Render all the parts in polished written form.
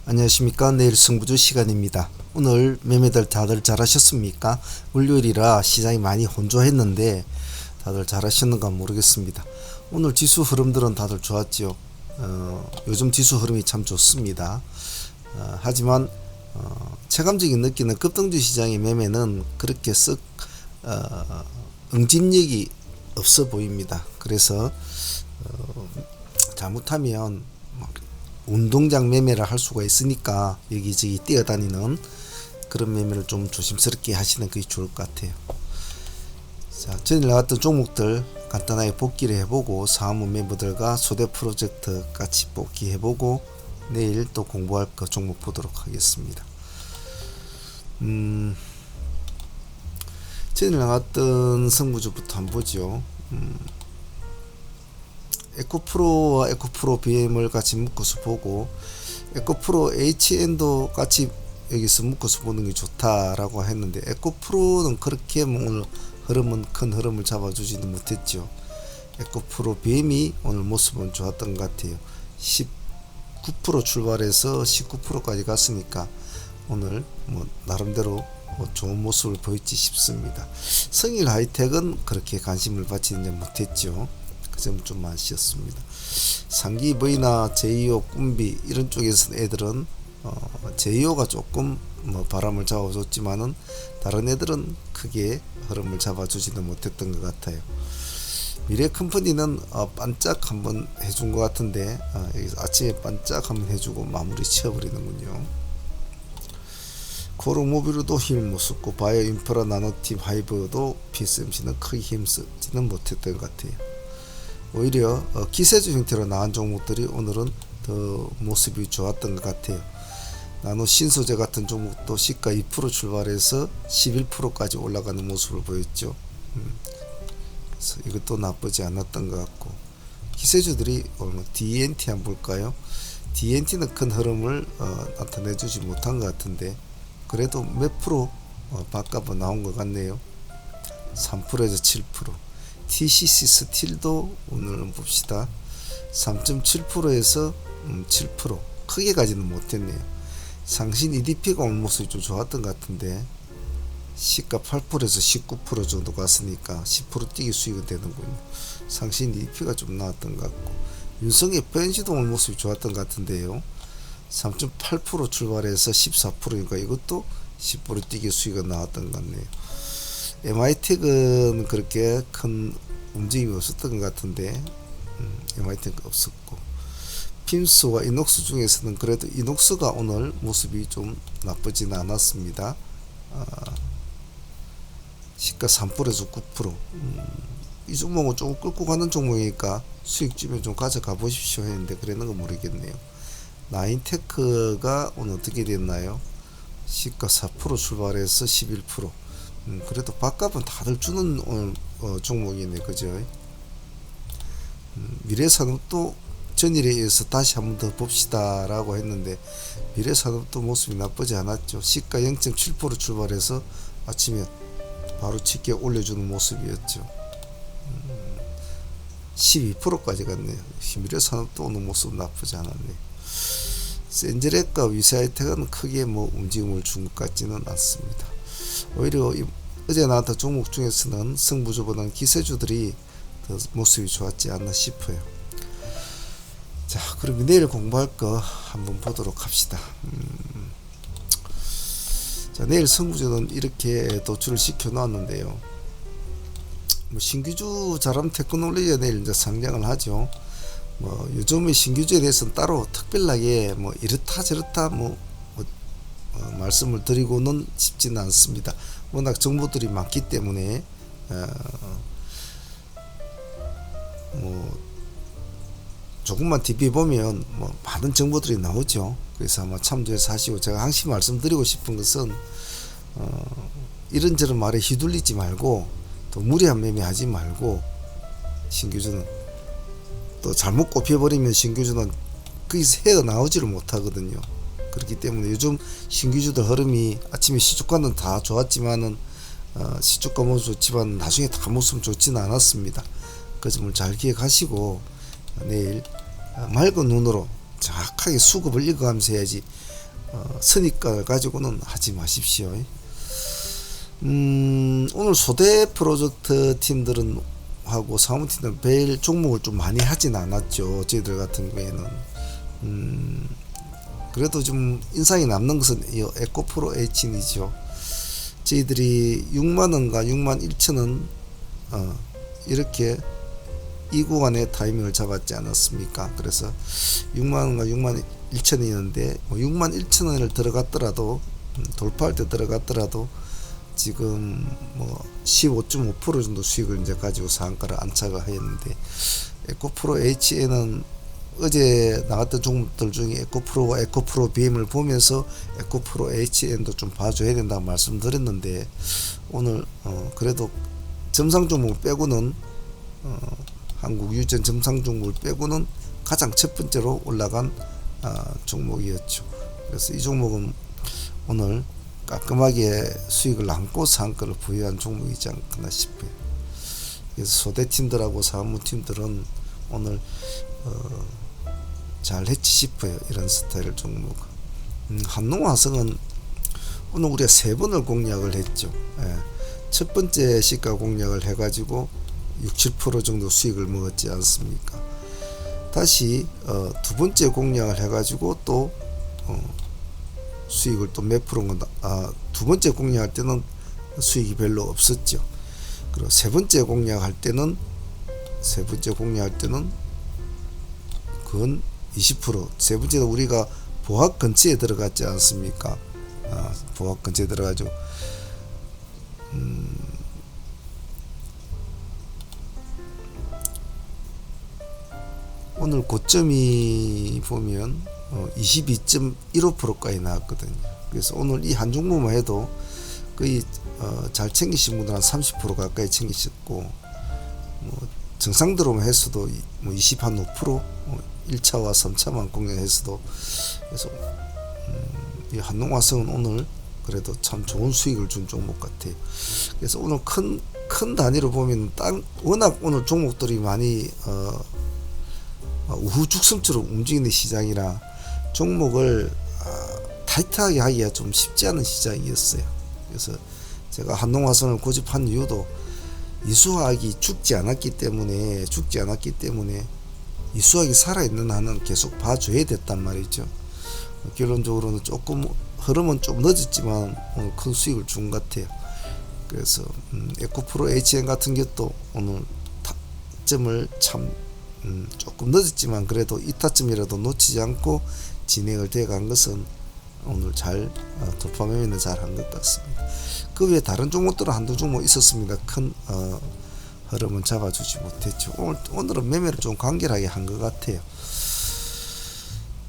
안녕하십니까. 내일 승부주 시간입니다. 오늘 매매들 다들 잘하셨습니까? 월요일이라 시장이 많이 혼조했는데 다들 잘하셨는가 모르겠습니다. 오늘 지수 흐름들은 다들 좋았죠. 요즘 지수 흐름이 참 좋습니다. 하지만 체감적인 느끼는 급등주 시장의 매매는 그렇게 쓱 응집력이 없어 보입니다. 그래서 잘못하면 운동장 매매를 할 수가 있으니까 여기저기 뛰어다니는 그런 매매를 좀 조심스럽게 하시는 게 좋을 것 같아요. 자, 전에 나왔던 종목들 간단하게 복기를 해보고 사무 멤버들과 소대 프로젝트 같이 복귀해보고 내일 또 공부할 거 종목 보도록 하겠습니다. 전에 나왔던 성부주부터 한번 보죠. 에코프로와 에코프로 BM을 같이 묶어서 보고 에코프로 HN도 같이 여기서 묶어서 보는 게 좋다라고 했는데 에코프로는 그렇게 오늘 큰 흐름을 잡아주지는 못했죠. 에코프로 BM이 오늘 모습은 좋았던 것 같아요. 19% 출발해서 19%까지 갔으니까 오늘 나름대로 좋은 모습을 보였지 싶습니다. 성일 하이텍은 그렇게 관심을 받지는 못했죠. 그 점은 좀 아쉬웠습니다. 상기 V나 제이오, 꿈비 이런 쪽에서 애들은 제이오가 조금 바람을 잡아줬지만은 다른 애들은 크게 흐름을 잡아주지는 못했던 것 같아요. 미래컴퍼니는 반짝 한번 해준 것 같은데 아침에 반짝 한번 해주고 마무리 치어버리는군요. 코로모빌도 힘을 못쓰고 바이오인프라 나노팀 하이브도 PSMC는 크게 힘쓰지는 못했던 것 같아요. 오히려 기세주 형태로 나온 종목들이 오늘은 더 모습이 좋았던 것 같아요. 나노 신소재 같은 종목도 시가 2% 출발해서 11%까지 올라가는 모습을 보였죠. 그래서 이것도 나쁘지 않았던 것 같고 기세주들이 오늘 DNT 한번 볼까요? DNT는 큰 흐름을 나타내주지 못한 것 같은데 그래도 몇 프로 바깥으로 나온 것 같네요. 3%에서 7%. TCC 스틸도 오늘 봅시다. 3.7%에서 7% 크게 가지는 못했네요. 상신 EDP가 오늘 모습이 좀 좋았던 것 같은데 시가 8%에서 19% 정도 갔으니까 10% 뛰기 수익이 되는군요. 상신 EDP가 좀 나왔던 것 같고 윤성의 벤시도 오늘 모습이 좋았던 것 같은데요. 3.8% 출발해서 14%니까 이것도 10% 뛰기 수익이 나왔던 것 같네요. MI텍은 그렇게 큰 움직임이 없었던 것 같은데 MI텍은 없었고 핀스와 이녹스 중에서는 그래도 이녹스가 오늘 모습이 좀 나쁘지는 않았습니다. 시가 3%에서 9%. 이 종목은 조금 끌고 가는 종목이니까 수익집에 좀 가져가 보십시오 했는데 그랬는 거 모르겠네요. 나인테크가 오늘 어떻게 됐나요? 시가 4% 출발해서 11%. 그래도 밥값은 다들 주는 오늘 종목이네, 그죠? 미래산업도 전일에 의해서 다시 한번 더 봅시다 라고 했는데 미래산업도 모습이 나쁘지 않았죠. 시가 0.7% 출발해서 아침에 바로 쉽게 올려주는 모습이었죠. 12%까지 갔네요. 미래산업도 오늘 모습 나쁘지 않았네요. 센젤렉과 위세하이텍은 크게 움직임을 준 것 같지는 않습니다. 오히려 어제 나왔던 종목 중에서는 승부주보다는 기세주들이 더 모습이 좋았지 않나 싶어요. 자, 그럼 내일 공부할 거 한번 보도록 합시다. 자, 내일 승부주는 이렇게 도출을 시켜 놨는데요. 신규주 잘하면 테크놀로지가 내일 이제 상장을 하죠. 요즘의 신규주에 대해서는 따로 특별하게 이렇다 저렇다 말씀을 드리고는 싶지는 않습니다. 워낙 정보들이 많기 때문에 조금만 DP 보면 많은 정보들이 나오죠. 그래서 아마 참조해서 하시고 제가 항상 말씀드리고 싶은 것은 이런저런 말에 휘둘리지 말고 또 무리한 매매하지 말고 신규주는 또 잘못 꼽혀버리면 신규주는 거기서 헤어나오지를 못하거든요. 그렇기 때문에 요즘 신규주들 흐름이 아침에 시주가는 다 좋았지만은 시주가 모습 좋지만 나중에 다 모습 좋지는 않았습니다. 그 점을 잘 기억하시고 내일 맑은 눈으로 정확하게 수급을 읽어가면서 해야지 선입관을 가지고는 하지 마십시오. 오늘 소대 프로젝트 팀들은 하고 사무팀들은 별 종목을 좀 많이 하진 않았죠. 저희들 같은 경우에는 그래도 좀 인상이 남는 것은 이 에코프로 H이죠. 저희들이 6만원과 6만 1천원 이렇게 이 구간에 타이밍을 잡았지 않았습니까? 그래서 6만원과 6만 1천원이었는데 6만 1천원을 들어갔더라도 돌파할 때 들어갔더라도 지금 15.5% 정도 수익을 이제 가지고 상한가를 안착을 했는데, 에코프로 HN은 어제 나왔던 종목들 중에 에코프로와 에코프로 BM을 보면서 에코프로 HN도 좀 봐줘야 된다고 말씀드렸는데, 오늘 그래도 점상 종목 빼고는 한국 유전 점상 종목을 빼고는 가장 첫 번째로 올라간 종목이었죠. 그래서 이 종목은 오늘 깔끔하게 수익을 남고 상한가를 부여한 종목이지 않나 싶어요. 그래서 소대팀들하고 사무팀들은 오늘 잘 했지 싶어요. 이런 스타일 종목. 한농화성은 오늘 우리가 3번을 공략을 했죠. 첫 번째 시가 공략을 해가지고 6~7% 정도 수익을 먹었지 않습니까? 다시 두 번째 공략을 해가지고 또 수익을 또 몇 프로인가, 두 번째 공략할 때는 수익이 별로 없었죠. 그리고 세 번째 공략할 때는 그건 20%. 세 번째는 우리가 보합 근처에 들어갔지 않습니까? 보합 근처에 들어가죠. 오늘 고점이 보면 22.15%까지 나왔거든요. 그래서 오늘 이 한 종목만 해도 거의 잘 챙기신 분들 한 30% 가까이 챙기셨고, 정상대로만 했어도 25% 1차와 3차만 공략했어도, 그래서 이 한농화성은 오늘 그래도 참 좋은 수익을 준 종목 같아요. 그래서 오늘 큰 단위로 보면 워낙 오늘 종목들이 많이 우후 죽순처럼 움직이는 시장이라 종목을 타이트하게 하기가 좀 쉽지 않은 시장이었어요. 그래서 제가 한농화성을 고집한 이유도 이수화학이 죽지 않았기 때문에 이수화학이 살아있는 한은 계속 봐줘야 됐단 말이죠. 결론적으로는 조금 흐름은 좀 늦었지만 오늘 큰 수익을 준 것 같아요. 그래서 에코프로 HN 같은 것도 오늘 타점을 참 조금 늦었지만 그래도 이 타점이라도 놓치지 않고 진행을 돼간 것은 오늘 잘 돌파 매매는 잘 한 것 같습니다. 그 외에 다른 종목들은 한두 종목 있었습니다. 큰 흐름은 잡아주지 못했죠. 오늘은 매매를 좀 간결하게 한 것 같아요.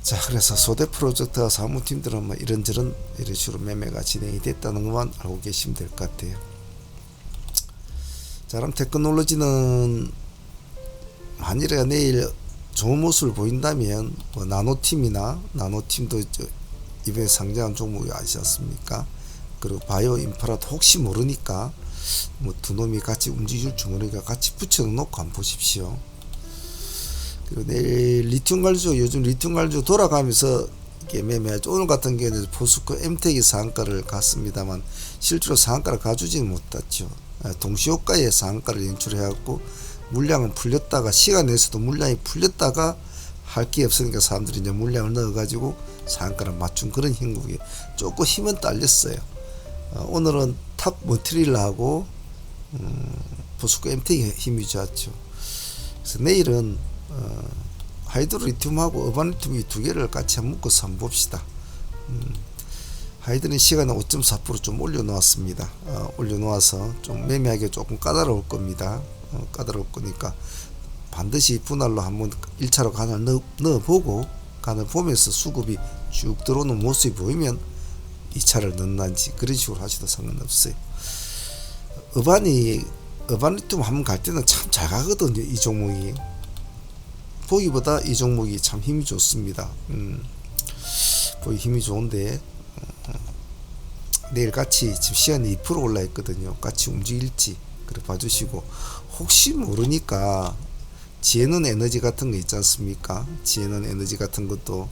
자, 그래서 소대 프로젝트와 사무팀들은 이런저런 이런 식으로 매매가 진행이 됐다는 것만 알고 계시면 될 것 같아요. 자, 그럼 테크놀로지는 만일에 내일 좋은 모습을 보인다면 나노팀도 이번에 상장한 종목이 아시지 않습니까? 그리고 바이오 인프라도 혹시 모르니까 두 놈이 같이 움직일 줄 모르니까 같이 붙여놓고 한번 보십시오. 그리고 내일 요즘 리튬 관리주 돌아가면서 이렇게 매매하죠. 오늘 같은 경우에는 포스코 엠텍이 상한가를 갔습니다만 실제로 상한가를 가주지는 못했죠. 동시효과의 상한가를 연출해갖고 물량은 풀렸다가 시간 내에서도 물량이 풀렸다가 할 게 없으니까 사람들이 이제 물량을 넣어가지고 상한가를 맞춘 그런 형국에 조금 힘은 딸렸어요. 오늘은 탑 머티리얼하고 포스코 엠텍이 힘이 좋았죠. 그래서 내일은 하이드로리튬하고 어반리튬 이 두 개를 같이 한번 묶어서 한번 봅시다. 하이드는 시간은 5.4% 좀 올려놓았습니다. 올려놓아서 좀 매매하기 조금 까다로울 겁니다. 까다로울 거니까 반드시 분할로 한번 1차로 간을 넣어보고 간을 보면서 수급이 쭉 들어오는 모습이 보이면 2차를 넣는지 그런 식으로 하셔도 상관없어요. 어반리튬 한번 갈 때는 참 잘 가거든요. 이 종목이 보기보다 이 종목이 참 힘이 좋습니다. 보기 힘이 좋은데 내일 같이 지금 시간이 2% 올라 있거든요. 같이 움직일지 그래 봐주시고, 혹시 모르니까 지혜는 에너지 같은 거 있지 않습니까? 지혜는 에너지 같은 것도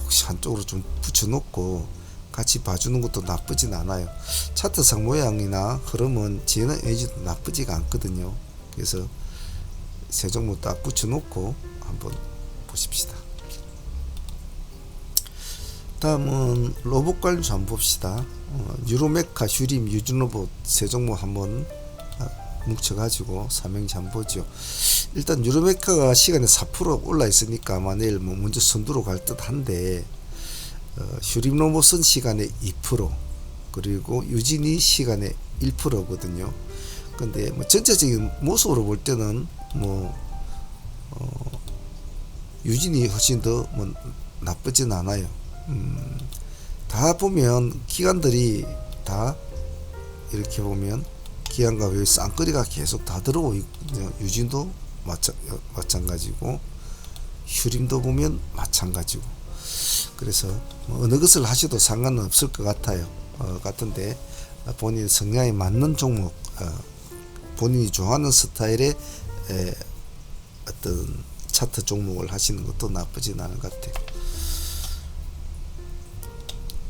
혹시 한쪽으로 좀 붙여놓고 같이 봐주는 것도 나쁘진 않아요. 차트상 모양이나 흐름은 지혜는 에너지도 나쁘지가 않거든요. 그래서 세 종목 딱 붙여놓고 한번 보십시다. 다음은 로봇 관련주 한번 봅시다. 유로메카, 휴림, 유진로봇 세 종목 한번 뭉쳐가지고 삼행시 한번 보죠. 일단 유로메카가 시간에 4% 올라 있으니까 아마 내일 뭐 먼저 선두로 갈 듯 한데, 휴림 로봇은 시간에 2%, 그리고 유진이 시간에 1%거든요. 근데 뭐 전체적인 모습으로 볼 때는 뭐 유진이 훨씬 더 뭐 나쁘진 않아요. 다 보면 기관들이 다 이렇게 보면 기관과 외 쌍끌이가 계속 다 들어오고 있거든요. 유진도 마찬가지고 휴림도 보면 마찬가지고. 그래서 뭐 어느 것을 하셔도 상관은 없을 것 같아요. 같은데 본인 성향에 맞는 종목, 본인이 좋아하는 스타일의 어떤 차트 종목을 하시는 것도 나쁘진 않은 것 같아요.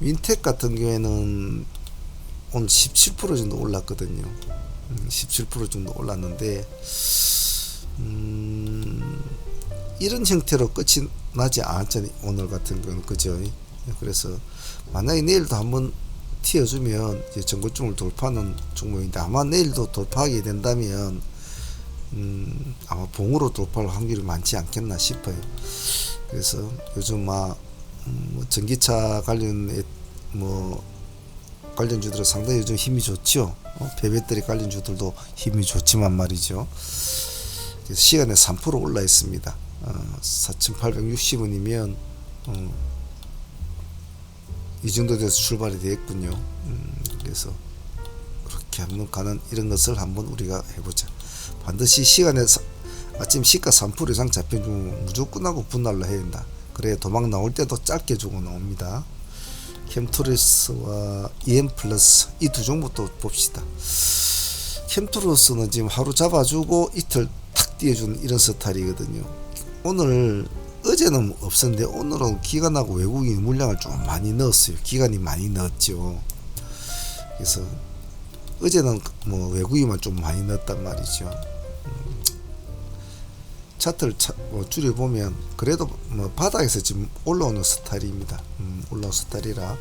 윈텍 같은 경우에는 오늘 17% 정도 올랐거든요. 17% 정도 올랐는데 이런 형태로 끝이 나지 않았잖아요. 오늘 같은 경우는. 그죠? 그래서 만약에 내일도 한번 튀어주면 이제 전고점을 돌파하는 종목인데, 아마 내일도 돌파하게 된다면 아마 봉으로 돌파할 확률이 많지 않겠나 싶어요. 그래서 요즘 전기차 관련의 관련주들은 상당히 요즘 힘이 좋죠. 배터리 관련주들도 힘이 좋지만 말이죠. 시간에 3% 올라 있습니다. 4,860원이면 이 정도 돼서 출발이 되었군요. 그래서 그렇게 한번 가는 이런 것을 한번 우리가 해보자. 반드시 시간에 아침 시가 3% 이상 잡힌 중 무조건 하고 분할로 해야 된다. 그래 도망 나올 때도 짧게 주고 나옵니다. 캠토리스와 EM플러스 이 두 종목도 봅시다. 캠토리스는 지금 하루 잡아주고 이틀 탁 띄워주는 이런 스타일이거든요. 오늘 어제는 없었는데 오늘은 기관하고 외국인 물량을 좀 많이 넣었어요. 기관이 많이 넣었죠. 그래서 어제는 뭐 외국인만 좀 많이 넣었단 말이죠. 차트를 줄여보면 그래도 뭐 바닥에서 지금 올라오는 스타일입니다. 올라오는 스타일이라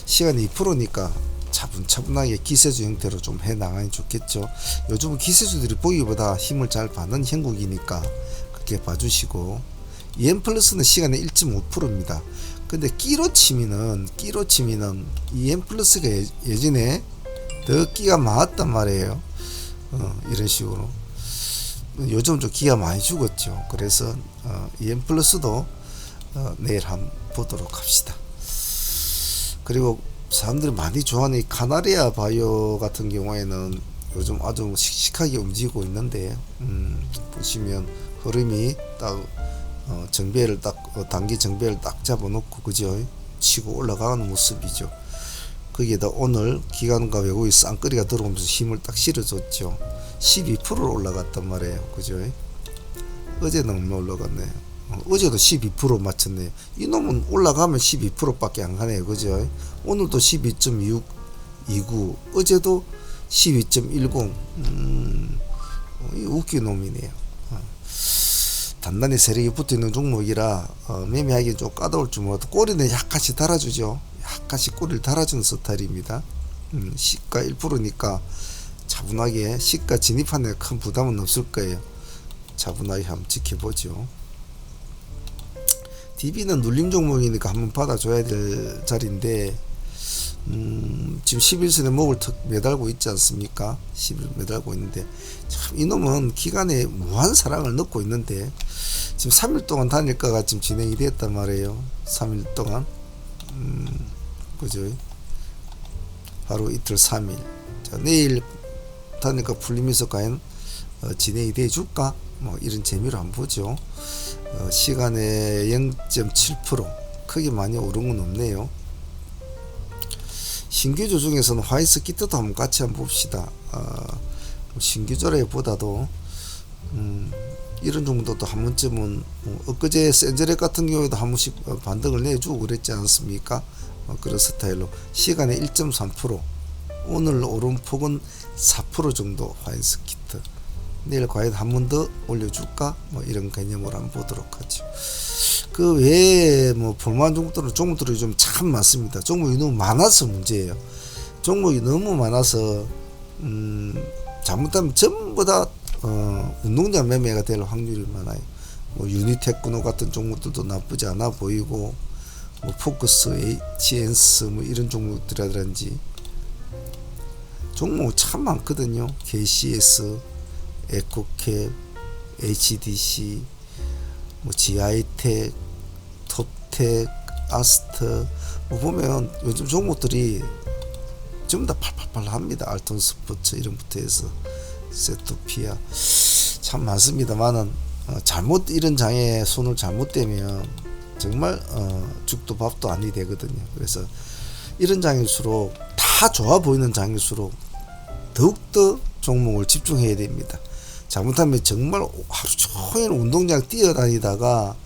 시간이 2%니까 차분차분하게 기세주 형태로 좀 해나가니 좋겠죠. 요즘은 기세주들이 보기보다 힘을 잘 받는 형국이니까 그렇게 봐주시고, EM플러스는 시간에 1.5%입니다. 근데 끼로 치면은 EM플러스가 예전에 더 끼가 많았단 말이에요. 이런 식으로 요즘 좀 기가 많이 죽었죠. 그래서 EM플러스도 내일 한번 보도록 합시다. 그리고 사람들이 많이 좋아하는 이 카나리아 바이오 같은 경우에는 요즘 아주 씩씩하게 움직이고 있는데, 보시면 흐름이 딱 정배를 딱 단기 정배를 딱 잡아놓고 그죠? 치고 올라가는 모습이죠. 거기에다 오늘 기관과 외국의 쌍끌이가 들어오면서 힘을 딱 실어줬죠. 12%로 올라갔단 말이에요. 그죠? 어제는 얼마 올라갔네. 어제도 12% 맞췄네요. 이놈은 올라가면 12%밖에 안 가네요. 그죠? 오늘도 12.29, 어제도 12.10. 웃긴 놈이네요. 단단히 세력이 붙어있는 종목이라 매매하기 좀 까다로울 줄 몰라도 꼬리는 약간씩 달아주죠. 약간씩 꼬리를 달아주는 스타일입니다. 시가 1%니까 차분하게 시가 진입하는 데 큰 부담은 없을 거예요. 차분하게 한번 지켜보죠. DB는 눌림 종목이니까 한번 받아줘야 될 자리인데, 지금 11선에 목을 턱 매달고 있지 않습니까? 11 매달고 있는데, 참 이놈은 기간에 무한 사랑을 넣고 있는데, 지금 3일 동안 단일가가 지금 진행이 됐단 말이에요. 3일 동안. 그죠? 하루 이틀 3일. 자, 내일 단일가 풀리면서 과연 진행이 돼 줄까? 뭐 이런 재미로 한번 보죠. 시간에 0.7% 크게 많이 오른 건 없네요. 신규주 중에서는 화이트기트도 한번 같이 한번 봅시다. 신규주라기보다도 이런 종목도 한 번쯤은 엊그제 센저렉 같은 경우에도 한 번씩 반등을 내주고 그랬지 않습니까? 그런 스타일로 시간에 1.3%, 오늘 오름폭은 4% 정도 화인스키트. 내일 과연 한 번 더 올려줄까? 뭐 이런 개념으로 한번 보도록 하죠. 그 외에 뭐 볼만한 종목들이 좀 참 많습니다. 종목이 너무 많아서 문제예요. 종목이 너무 많아서 잘못하면 전부 다 운동장 매매가 될 확률이 많아요. 뭐 유니테크노 같은 종목들도 나쁘지 않아 보이고, 뭐 포커스, HNS 뭐 이런 종목들이라든지 종목 참 많거든요. KCS, 에코캡, HDC, 뭐 GI텍, 토텍, 아스트, 뭐 보면 요즘 종목들이 전부 다 팔팔팔 합니다. 알톤 스포츠 이름부터 해서 세토피아 참 많습니다만은 잘못 이런 장에 손을 잘못대면 정말 죽도 밥도 아니 되거든요. 그래서 이런 장일수록 다 좋아 보이는 장일수록 더욱더 종목을 집중해야 됩니다. 잘못하면 정말 하루 종일 운동장 뛰어다니다가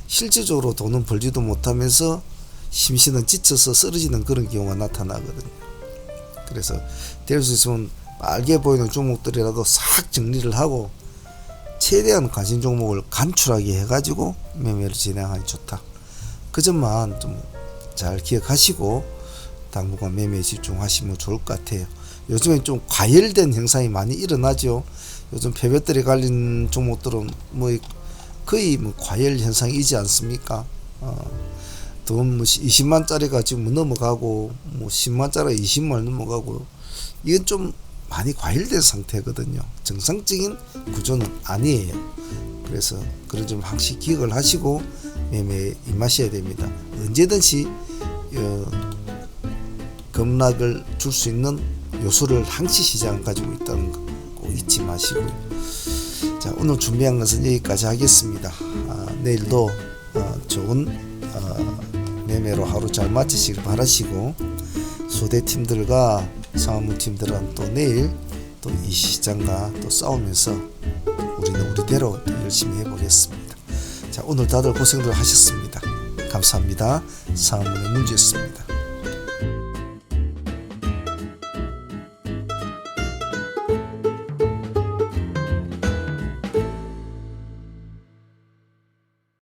실질적으로 돈은 벌지도 못하면서 심신은 지쳐서 쓰러지는 그런 경우가 나타나거든요. 그래서 될 수 있으면 빨개 보이는 종목들이라도 싹 정리를 하고 최대한 관심 종목을 간출하게 해가지고 매매를 진행하기 좋다. 그 점만 좀 잘 기억하시고 당분간 매매에 집중하시면 좋을 것 같아요. 요즘엔 좀 과열된 현상이 많이 일어나죠. 요즘 폐배터리 갈린 종목들은 뭐 거의 뭐 과열 현상이지 않습니까? 돈 20만짜리가 지금 넘어가고 뭐 10만짜리 20만 넘어가고 이건 좀 많이 과열된 상태거든요. 정상적인 구조는 아니에요. 그래서 그런 점 항상 기억을 하시고 매매에 임하셔야 됩니다. 언제든지 급락을 줄 수 있는 요소를 항시 시장 가지고 있다는 거 꼭 잊지 마시고요. 자, 오늘 준비한 것은 여기까지 하겠습니다. 내일도 좋은 매매로 하루 잘 마치시길 바라시고, 소대팀들과 사무팀들은 또 내일 또 이 시장과 또 싸우면서 우리는 우리대로 열심히 해보겠습니다. 자, 오늘 다들 고생들 하셨습니다. 감사합니다. 사무의 문제였습니다.